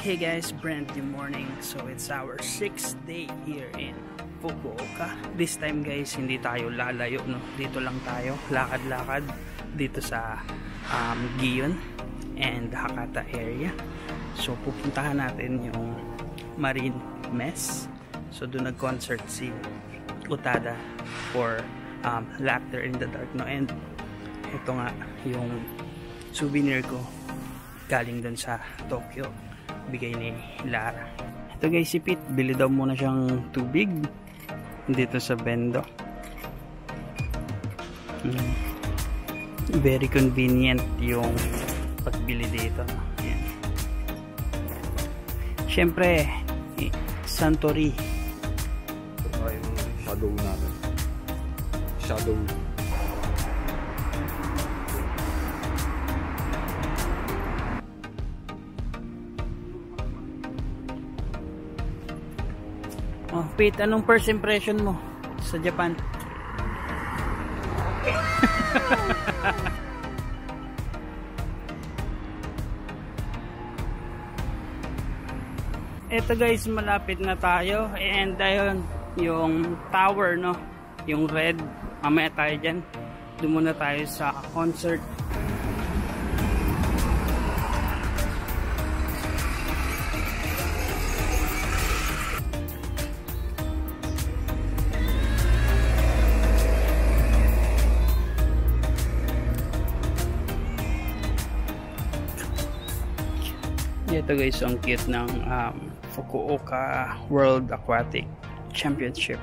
Hey guys, brand new morning. So it's our 6th day here in Fukuoka. This time guys, hindi tayo lalayo, no? Dito lang tayo, lakad-lakad dito sa Gion and Hakata area. So pupuntahan natin yung Marine Mess. So doon nag-concert si Utada for Laughter in the Dark, no? And ito nga yung souvenir ko galing dun sa Tokyo, bigay ni Lara. Ito guys, si Pete, bili daw muna siyang tubig dito sa Bendo. Very convenient yung pagbili dito. Ayan. Syempre Suntory. Ito yung shadow natin. Shadow. Oh, Pete, anong first impression mo sa Japan? Ito guys, malapit na tayo and ayun, yung tower, no? Yung red, mamaya tayo dyan. Doon muna tayo sa concert. Ito guys, ang cute ng Fukuoka World Aquatic Championship.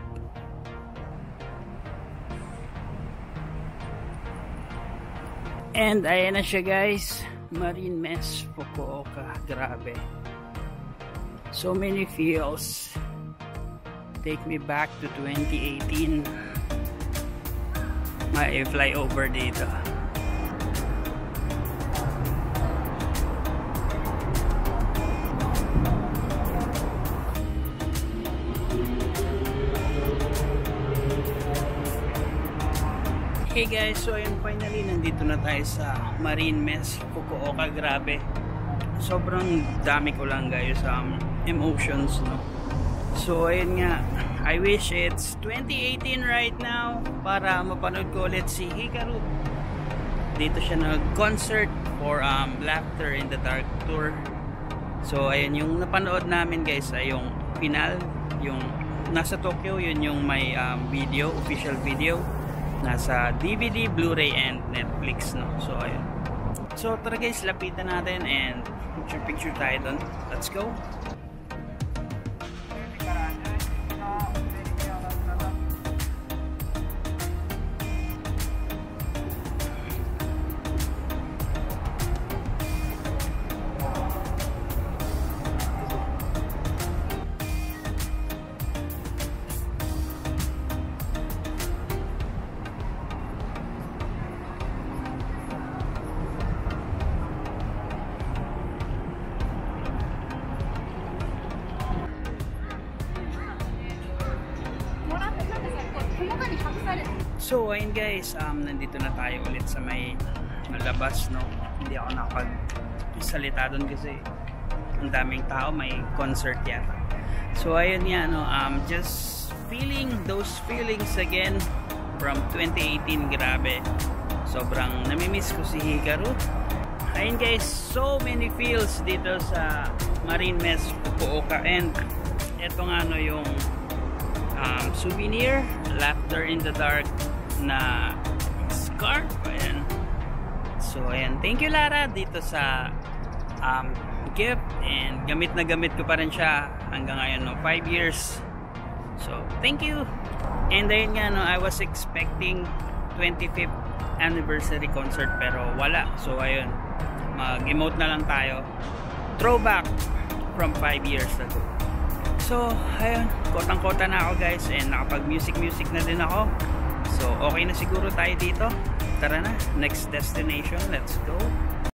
And ayan na siya guys, Marine Mess Fukuoka. Grabe, so many feels. Take me back to 2018. May flyover dito. Hey guys, so ayun, finally nandito na tayo sa Marine Mess Fukuoka. Grabe, sobrang dami ko lang guys emotions, no? So ayun nga, I wish it's 2018 right now para mapanood ko ulit si Hikaru. Dito siya nag-concert for Laughter in the Dark tour. So ayun, yung napanood namin guys ay yung final, yung nasa Tokyo. Yun yung may video, official video, nasa DVD, Blu-ray and Netflix, no? So ayun. So tara guys, lapitan natin and picture tayo dun. Let's go. So ayun guys, nandito na tayo ulit sa may labas, no? Hindi ako nakapagsalita doon kasi ang daming tao, may concert yata. So ayun nga, no? Just feeling those feelings again from 2018. Grabe, sobrang namimiss ko si Hikaru. Ayun guys, so many feels dito sa Marine Mess Fukuoka. And eto nga, no, yung souvenir, Laughter in the Dark na scarf. Ayan. So ayan, thank you Lara dito sa gift, and gamit na gamit ko pa rin siya hanggang ngayon, no? 5 years. So thank you. And ayun nga, no, I was expecting 25th anniversary concert pero wala. So ayun, mag-emote na lang tayo, throwback from 5 years ago. So ayun, kotang-kota na ako guys, and nakapag music na din ako. So okay na siguro tayo dito. Tara na, next destination, let's go.